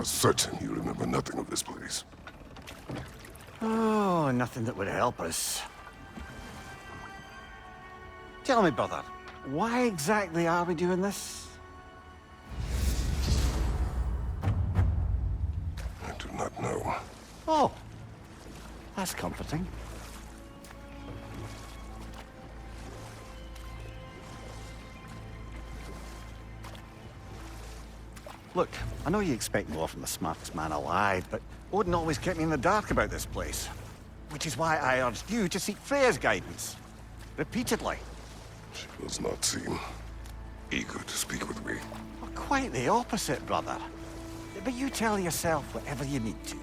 are certain you remember nothing of this place. Oh, nothing that would help us. Tell me, brother, why exactly are we doing this? I do not know. Oh, that's comforting. Look, I know you expect more from the smartest man alive, but Odin always kept me in the dark about this place. Which is why I urged you to seek Freya's guidance. Repeatedly. She does not seem eager to speak with me. Well, quite the opposite, brother. But you tell yourself whatever you need to.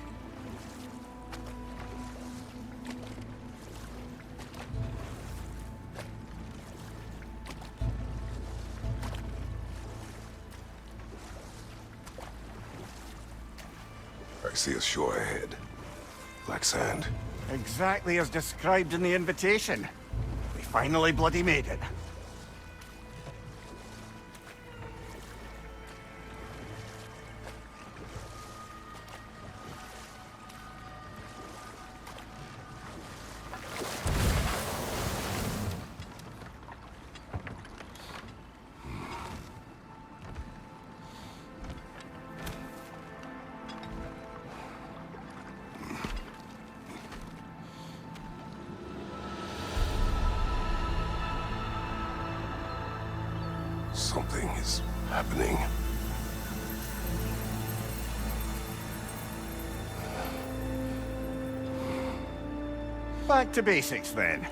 I see a shore ahead. Black sand. Exactly as described in the invitation. We finally bloody made it. Something is happening. Back to basics, then.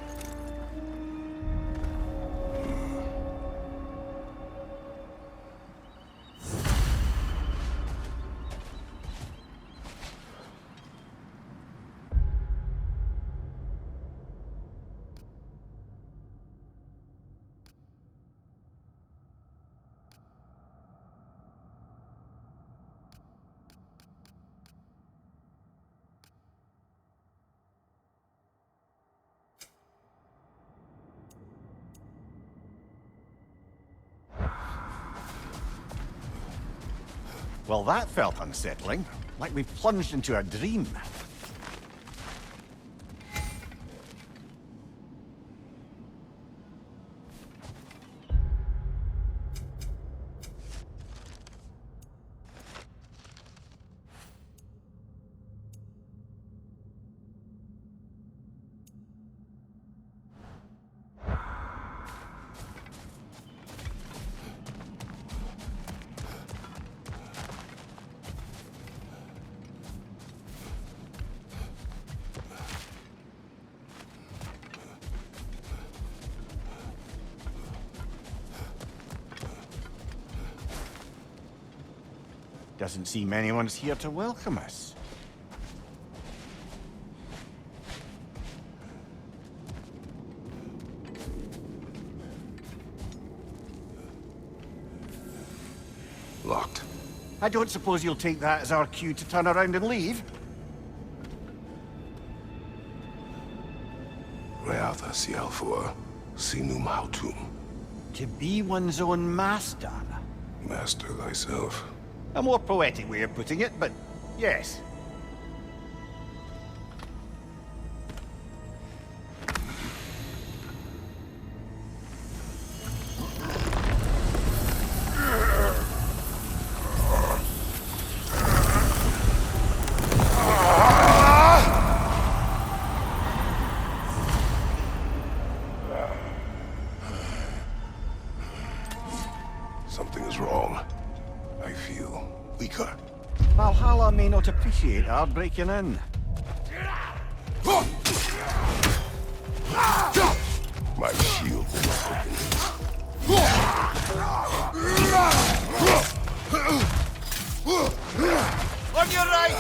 Well, that felt unsettling. Like we've plunged into a dream. Doesn't seem anyone's here to welcome us. Locked. I don't suppose you'll take that as our cue to turn around and leave? Reatha Sialfor, Sinum Hautum. To be one's own master. Master thyself. A more poetic way of putting it, but yes. Something is wrong. I feel weaker. Valhalla may not appreciate our breaking in. My shield is broken. On your right!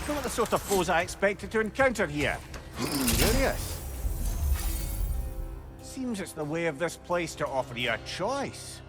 Not the sort of foes I expected to encounter here. Curious. Seems it's the way of this place to offer you a choice.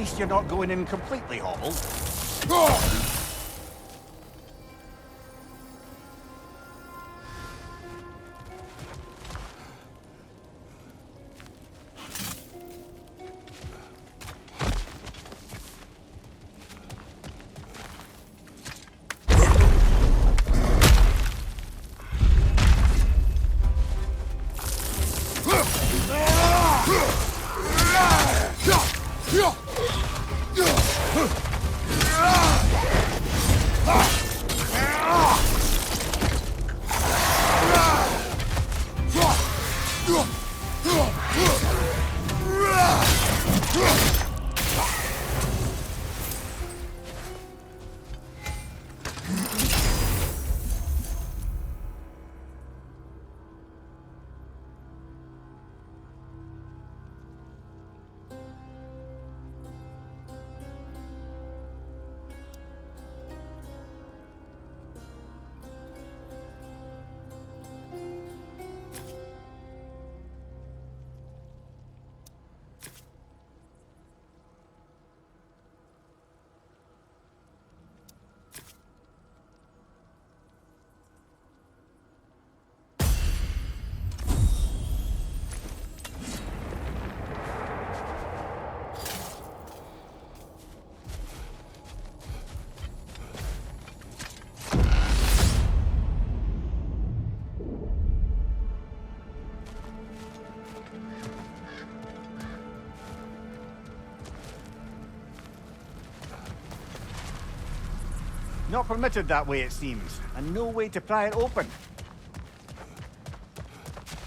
least you're not going in completely hobbled. Not permitted that way, it seems, and no way to pry it open.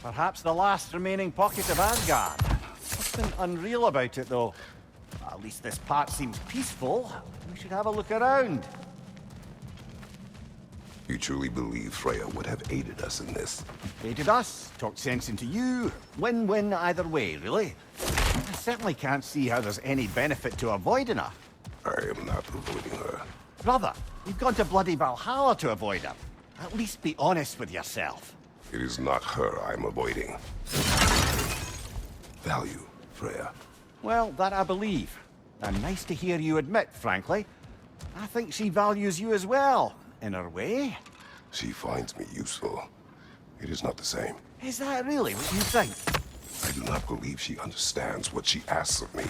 Perhaps the last remaining pocket of Asgard. Something unreal about it, though. At least this part seems peaceful. We should have a look around. You truly believe Freya would have aided us in this? Aided us, talked sense into you. Win-win either way, really. I certainly can't see how there's any benefit to avoiding her. I am not avoiding her. Brother, you've gone to bloody Valhalla to avoid her. At least be honest with yourself. It is not her I'm avoiding. Value, Freya. Well, that I believe. And nice to hear you admit, frankly. I think she values you as well, in her way. She finds me useful. It is not the same. Is that really what you think? I do not believe she understands what she asks of me.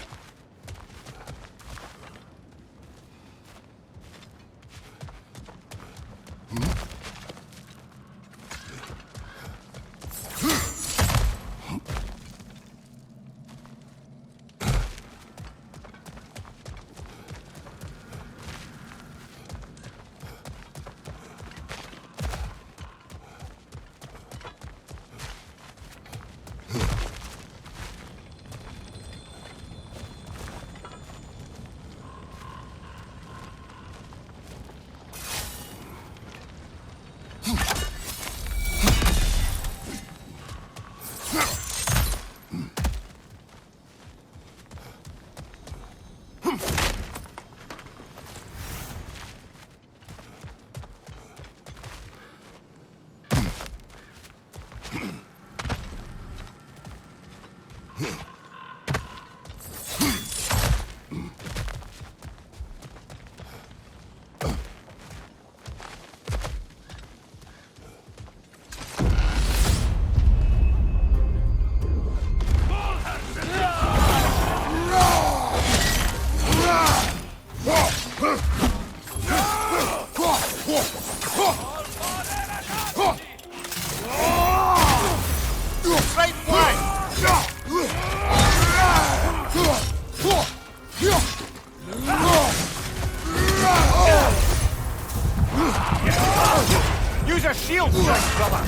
Use a shield strike, brother!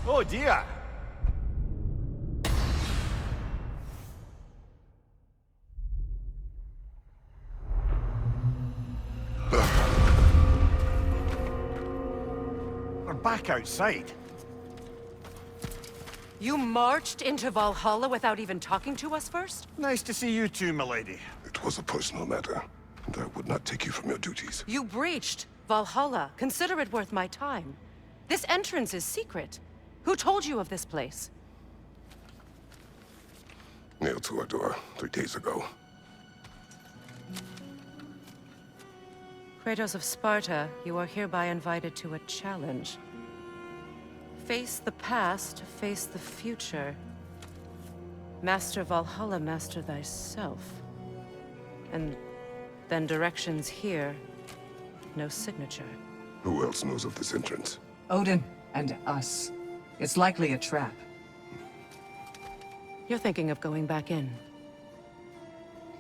Oh dear! We're back outside. You marched into Valhalla without even talking to us first? Nice to see you too, milady. It was a personal matter, and I would not take you from your duties. You breached Valhalla. Consider it worth my time. This entrance is secret. Who told you of this place? Nailed to our door 3 days ago. Kratos of Sparta, you are hereby invited to a challenge. Face the past, face the future. Master Valhalla, master thyself. And then directions here, no signature. Who else knows of this entrance? Odin and us. It's likely a trap. You're thinking of going back in.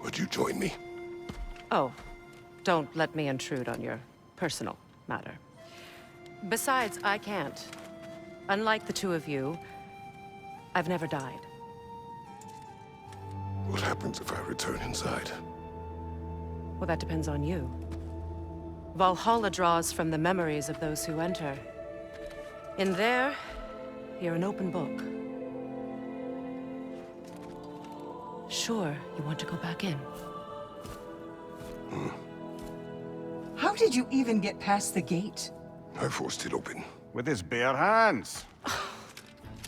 Would you join me? Oh, don't let me intrude on your personal matter. Besides, I can't. Unlike the two of you, I've never died. What happens if I return inside? Well, that depends on you. Valhalla draws from the memories of those who enter. In there, you're an open book. Sure, you want to go back in. How did you even get past the gate? I forced it open. With his bare hands.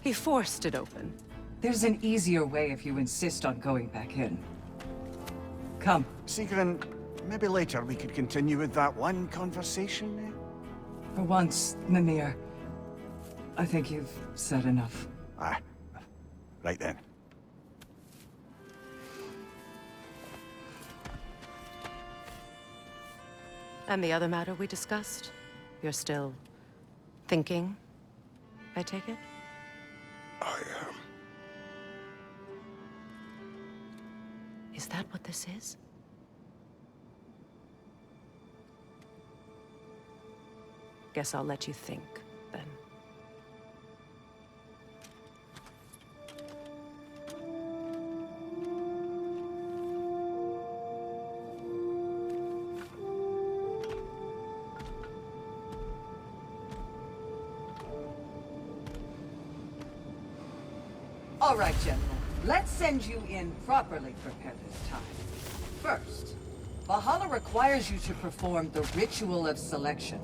He forced it open. There's an easier way if you insist on going back in. Come. Sigrun, maybe later we could continue with that one conversation, eh? For once, Mimir, I think you've said enough. Aye. Right then. And the other matter we discussed? You're still thinking, I take it? I am. Is that what this is? Guess I'll let you think, then. All right, General. Let's send you in properly prepared this time. First, Valhalla requires you to perform the ritual of selection.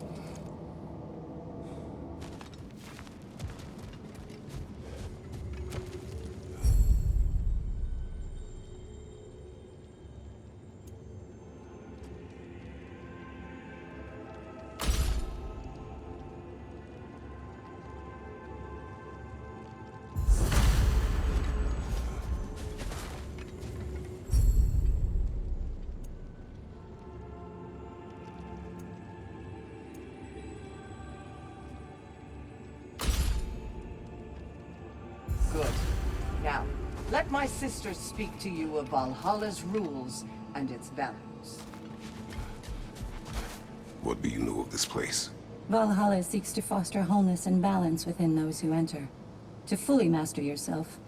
Good. Now, let my sister speak to you of Valhalla's rules and its values. What do you know of this place? Valhalla seeks to foster wholeness and balance within those who enter. To fully master yourself,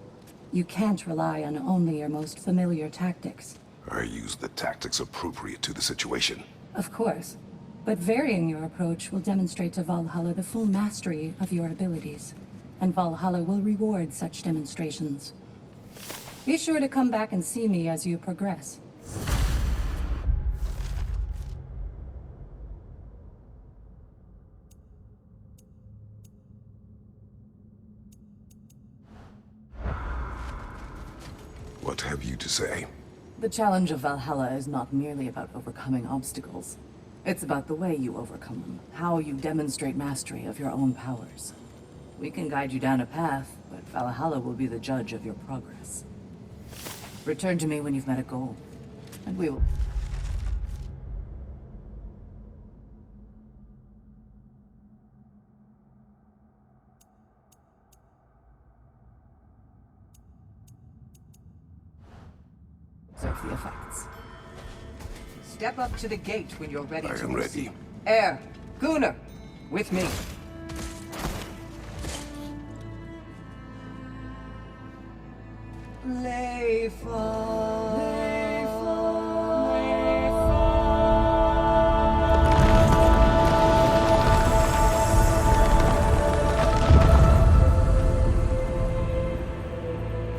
you can't rely on only your most familiar tactics. I use the tactics appropriate to the situation. Of course, but varying your approach will demonstrate to Valhalla the full mastery of your abilities, and Valhalla will reward such demonstrations. Be sure to come back and see me as you progress. What have you to say? The challenge of Valhalla is not merely about overcoming obstacles. It's about the way you overcome them, how you demonstrate mastery of your own powers. We can guide you down a path, but Valhalla will be the judge of your progress. Return to me when you've met a goal, and we will... observe the effects. Step up to the gate when you're ready I to am proceed. ready. Air, Gunnar, with me.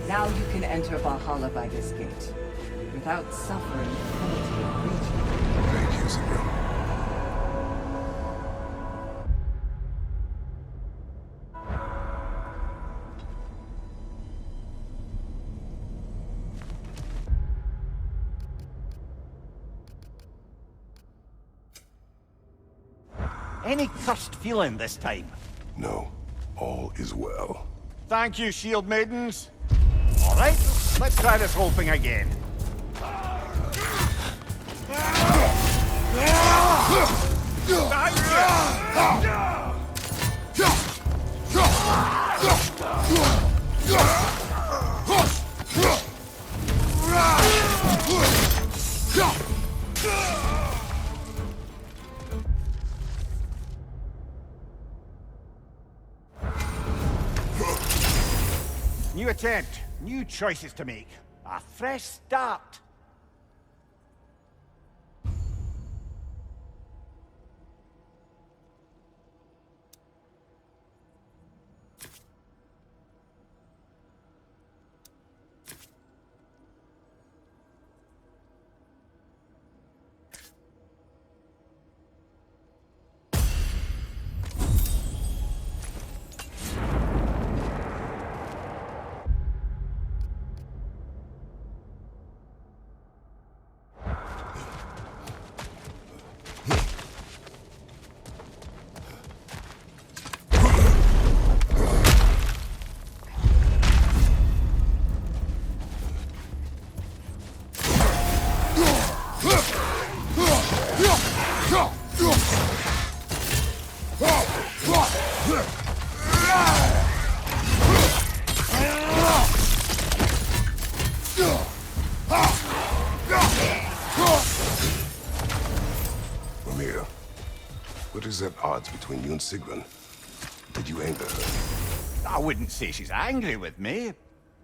Now you can enter Valhalla by this gate, without suffering the penalty of breaching. Thank you, Sigrun. Any cursed feeling this time? No, all is well. Thank you, shield maidens. All right, let's try this whole thing again. New attempt, new choices to make. A fresh start. Mimir, what is at odds between you and Sigrun? Did you anger her? I wouldn't say she's angry with me.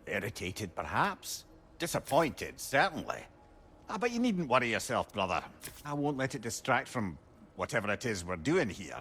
Irritated, perhaps. Disappointed, certainly. But you needn't worry yourself, brother. I won't let it distract from whatever it is we're doing here.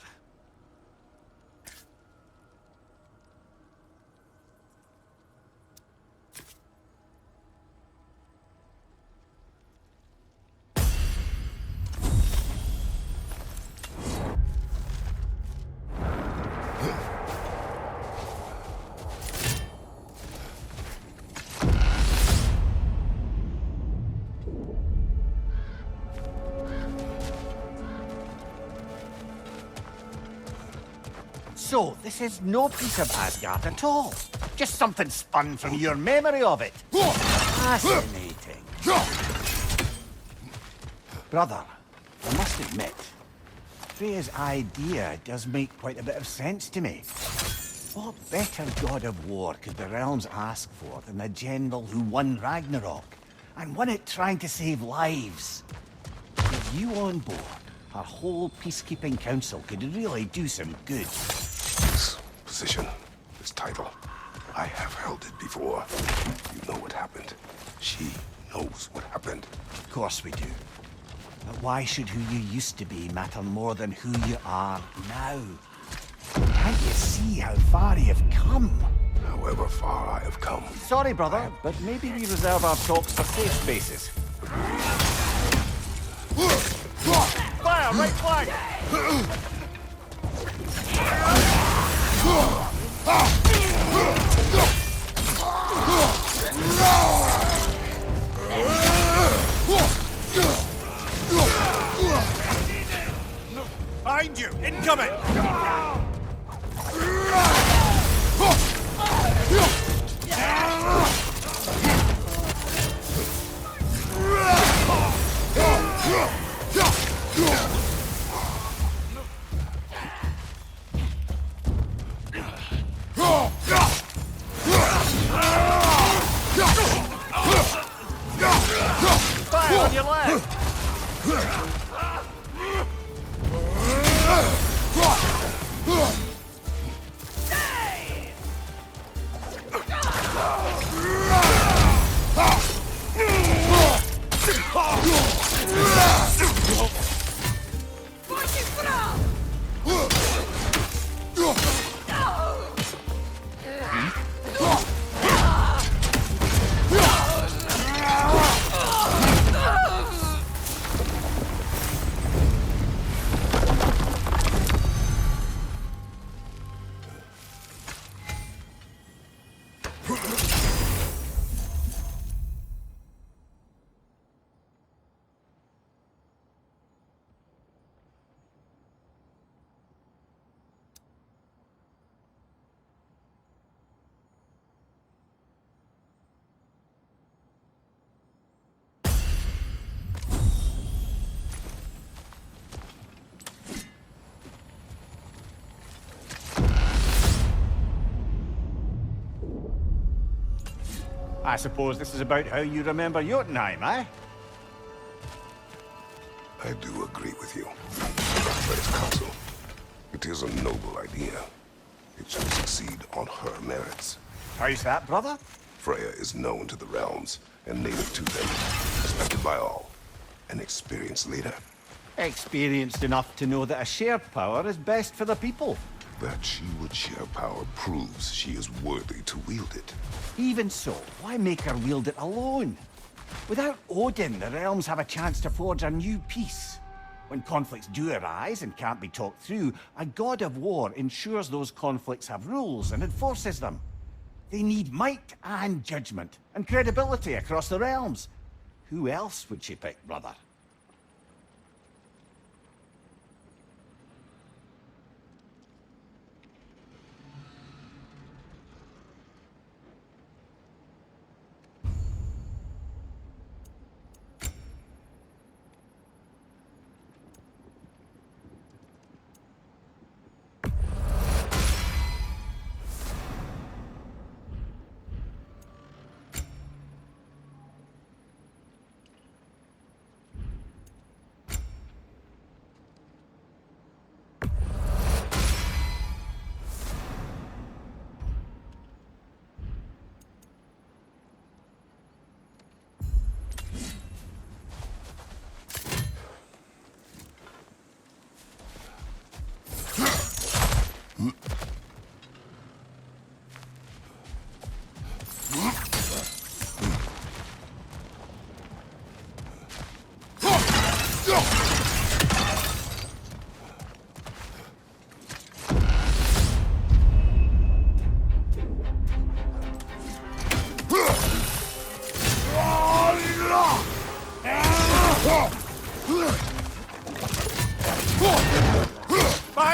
So, this is no piece of Asgard at all. Just something spun from your memory of it. Fascinating. Brother, I must admit, Freya's idea does make quite a bit of sense to me. What better god of war could the realms ask for than a general who won Ragnarok, and won it trying to save lives? With you on board, our whole peacekeeping council could really do some good. This position, this title, I have held it before. You know what happened. She knows what happened. Of course we do. But why should who you used to be matter more than who you are now? Can't you see how far you've come? However far I have come. Sorry, brother, but maybe we reserve our talks for safe spaces. Fire, right flank! Behind you! Incoming! Fire on your left! I suppose this is about how you remember Jotunheim, eh? I do agree with you. Freya's counsel. It is a noble idea. It should succeed on her merits. How's that, brother? Freya is known to the realms and native to them, respected by all. An experienced leader. Experienced enough to know that a shared power is best for the people. That she would share power proves she is worthy to wield it. Even so, why make her wield it alone? Without Odin, the realms have a chance to forge a new peace. When conflicts do arise and can't be talked through, a god of war ensures those conflicts have rules and enforces them. They need might and judgment, and credibility across the realms. Who else would she pick, brother?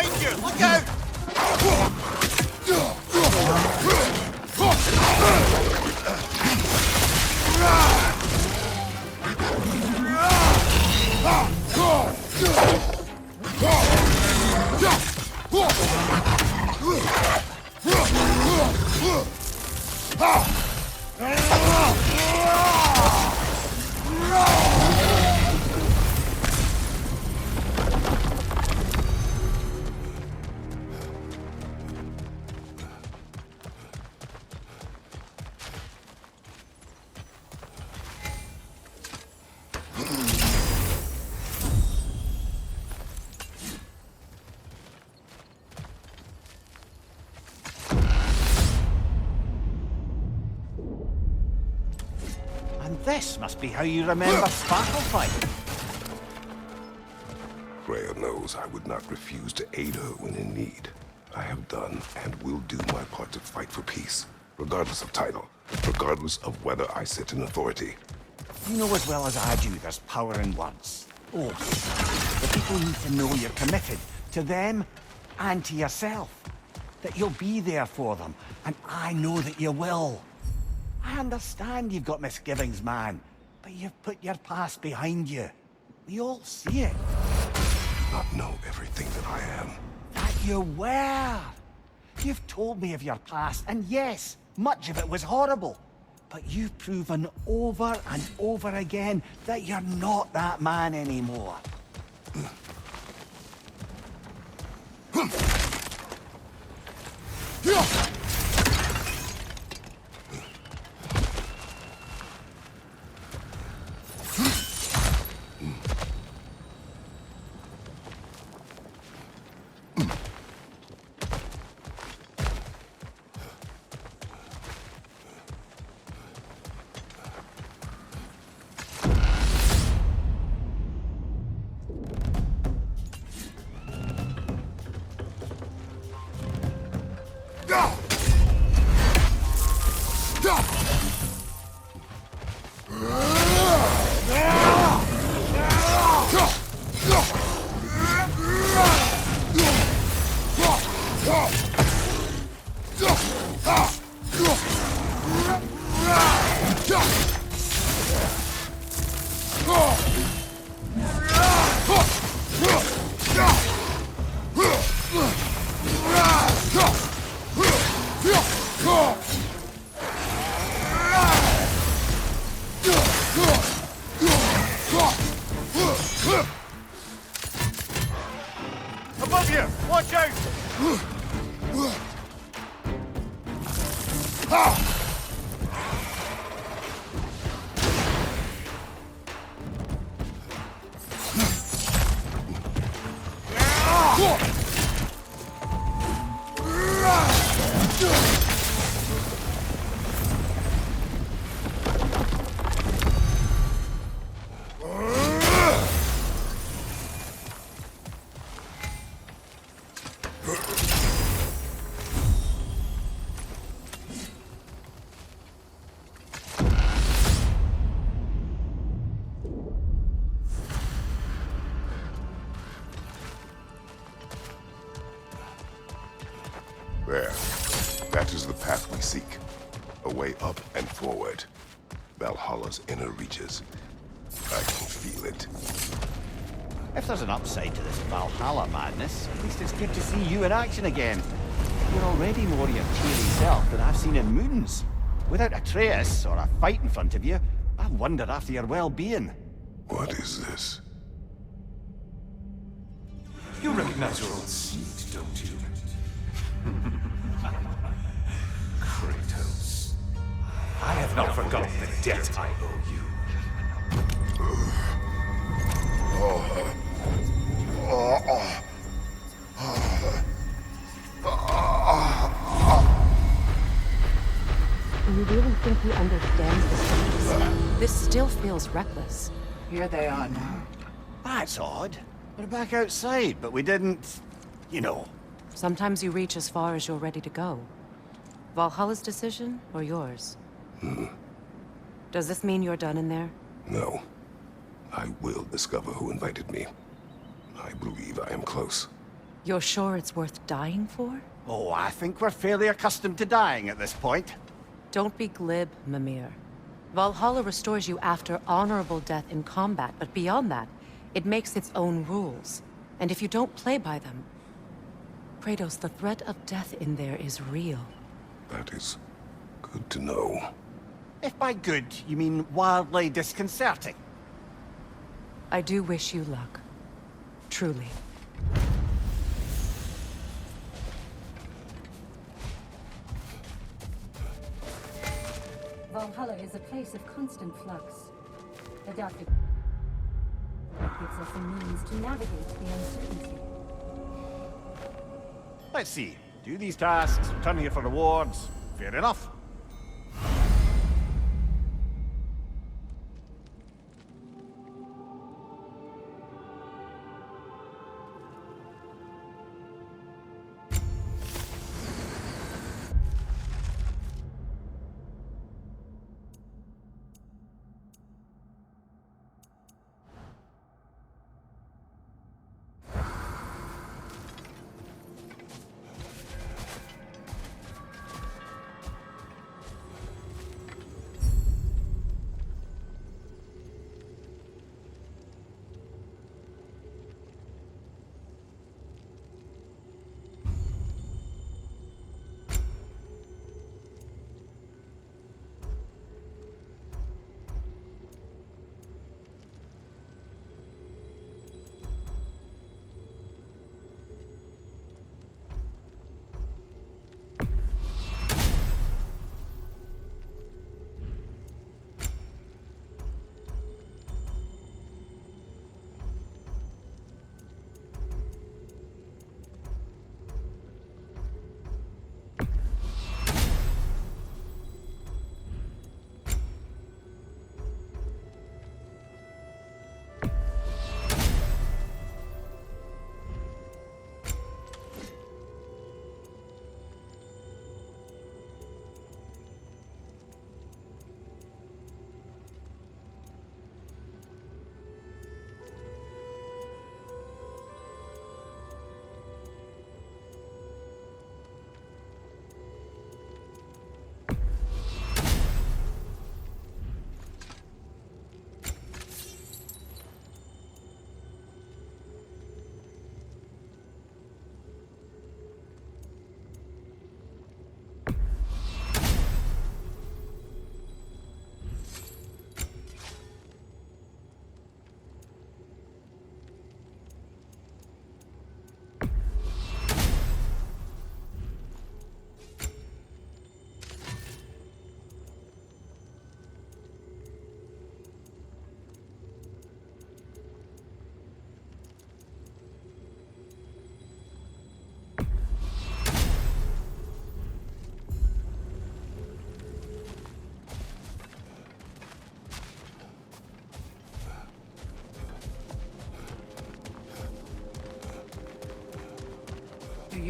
Behind you! Look out! This must be how you remember Sparklefight. Freya knows I would not refuse to aid her when in need. I have done and will do my part to fight for peace, regardless of title, regardless of whether I sit in authority. You know as well as I do there's power in words. Oh, the people need to know you're committed to them and to yourself. That you'll be there for them, and I know that you will. I understand you've got misgivings, man, but you've put your past behind you. We all see it. I do not know everything that I am. That you were. You've told me of your past, and yes, much of it was horrible. But you've proven over and over again that you're not that man anymore. Watch out! There. That is the path we seek. A way up and forward. Valhalla's inner reaches. I can feel it. If there's an upside to this Valhalla madness, at least it's good to see you in action again. You're already more your cheery self than I've seen in moons. Without Atreus or a fight in front of you, I wonder after your well-being. What is this? You recognize your own seat, don't you? Kratos. I have not forgotten the debt I owe you. Do you really think he understands the stakes? This still feels reckless. Here they are now. That's odd. We're back outside, but we didn't... you know. Sometimes you reach as far as you're ready to go. Valhalla's decision, or yours? Does this mean you're done in there? No. I will discover who invited me. I believe I am close. You're sure it's worth dying for? Oh, I think we're fairly accustomed to dying at this point. Don't be glib, Mimir. Valhalla restores you after honorable death in combat, but beyond that, it makes its own rules. And if you don't play by them... Kratos, the threat of death in there is real. That is good to know. If by good, you mean wildly disconcerting. I do wish you luck. Truly. Valhalla is a place of constant flux. Adaptive gives us a means to navigate the uncertainty. Let's see. Do these tasks, return here for rewards. Fair enough.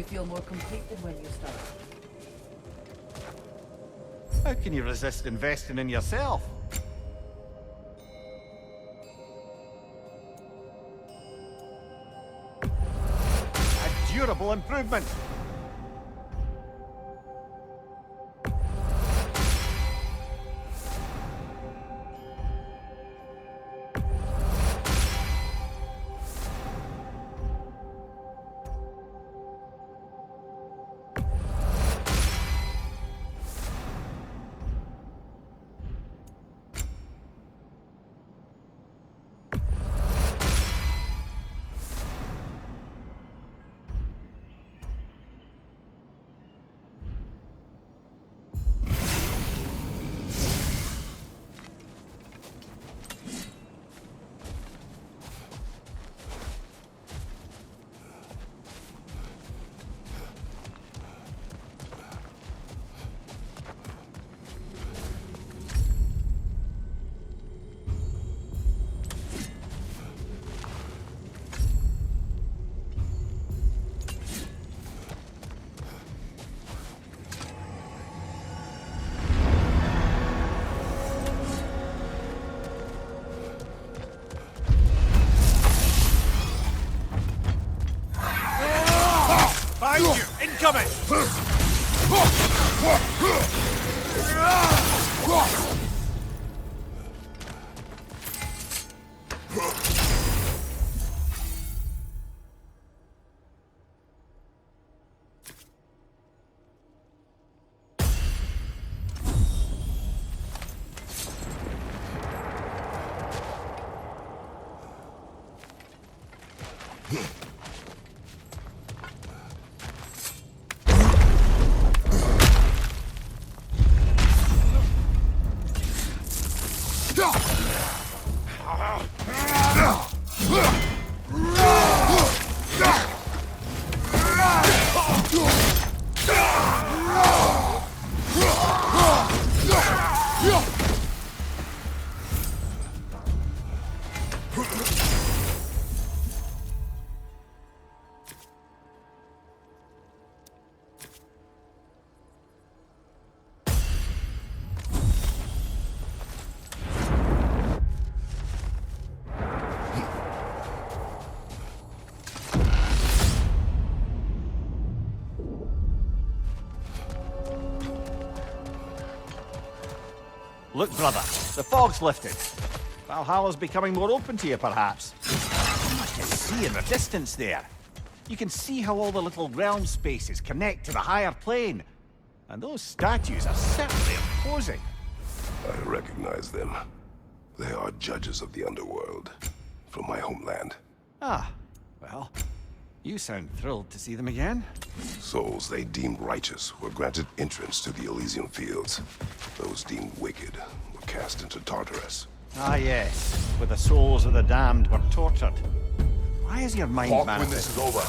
you feel more complete than when you started. How can you resist investing in yourself? A durable improvement. Behind you! Incoming! Look, brother, the fog's lifted. Valhalla's becoming more open to you, perhaps. So much to see in the distance there. You can see how all the little realm spaces connect to the higher plane. And those statues are certainly imposing. I recognize them. They are judges of the underworld, from my homeland. Ah, well, you sound thrilled to see them again. Souls they deemed righteous were granted entrance to the Elysium Fields. Those deemed wicked were cast into Tartarus. Ah yes, where the souls of the damned were tortured. Why is your mind Talk when manifest? this is over.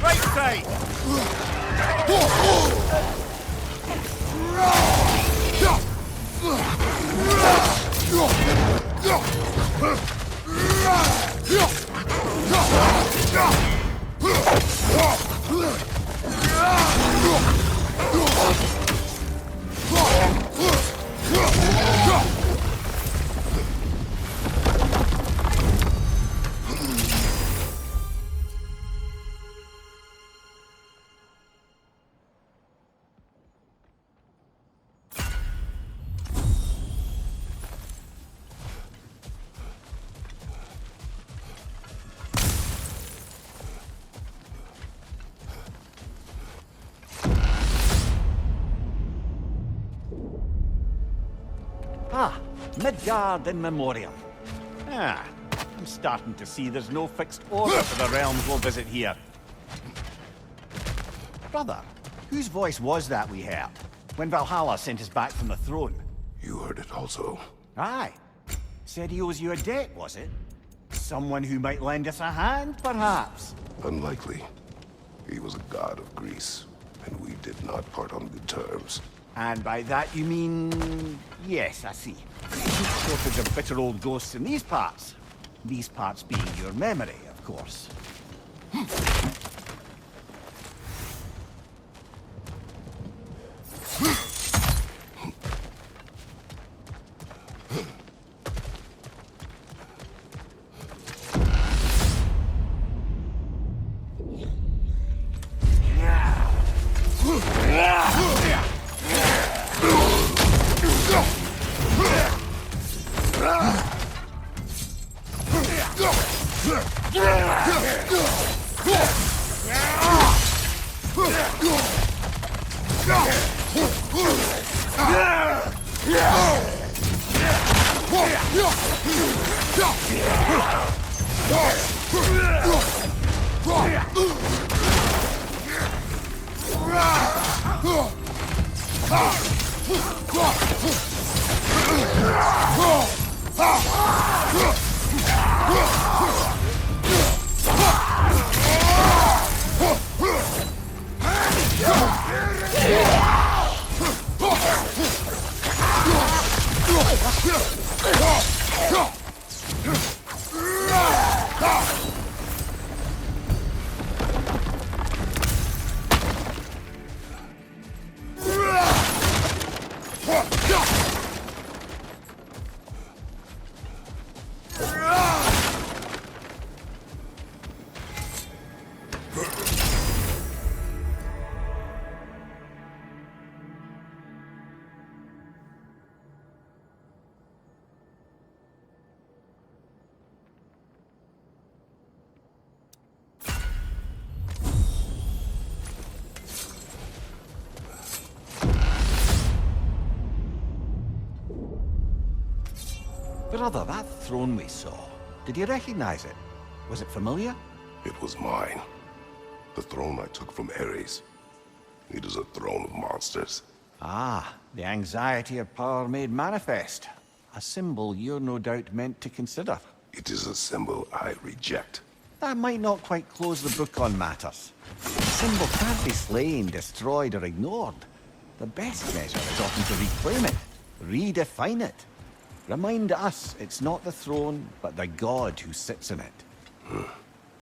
Right side! Ah, Midgard in Memoriam. Ah, I'm starting to see there's no fixed order for the realms we'll visit here. Brother, whose voice was that we heard when Valhalla sent us back from the throne? You heard it also. Aye. Said he owes you a debt, was it? Someone who might lend us a hand, perhaps? Unlikely. He was a god of Greece, and we did not part on good terms. And by that you mean... Yes, I see. No shortage of bitter old ghosts in these parts. These parts being your memory, of course. Brother, that throne we saw, did you recognize it? Was it familiar? It was mine. The throne I took from Ares. It is a throne of monsters. Ah, the anxiety of power made manifest. A symbol you're no doubt meant to consider. It is a symbol I reject. That might not quite close the book on matters. A symbol can't be slain, destroyed, or ignored. The best measure is often to reclaim it, redefine it. Remind us it's not the throne, but the god who sits in it.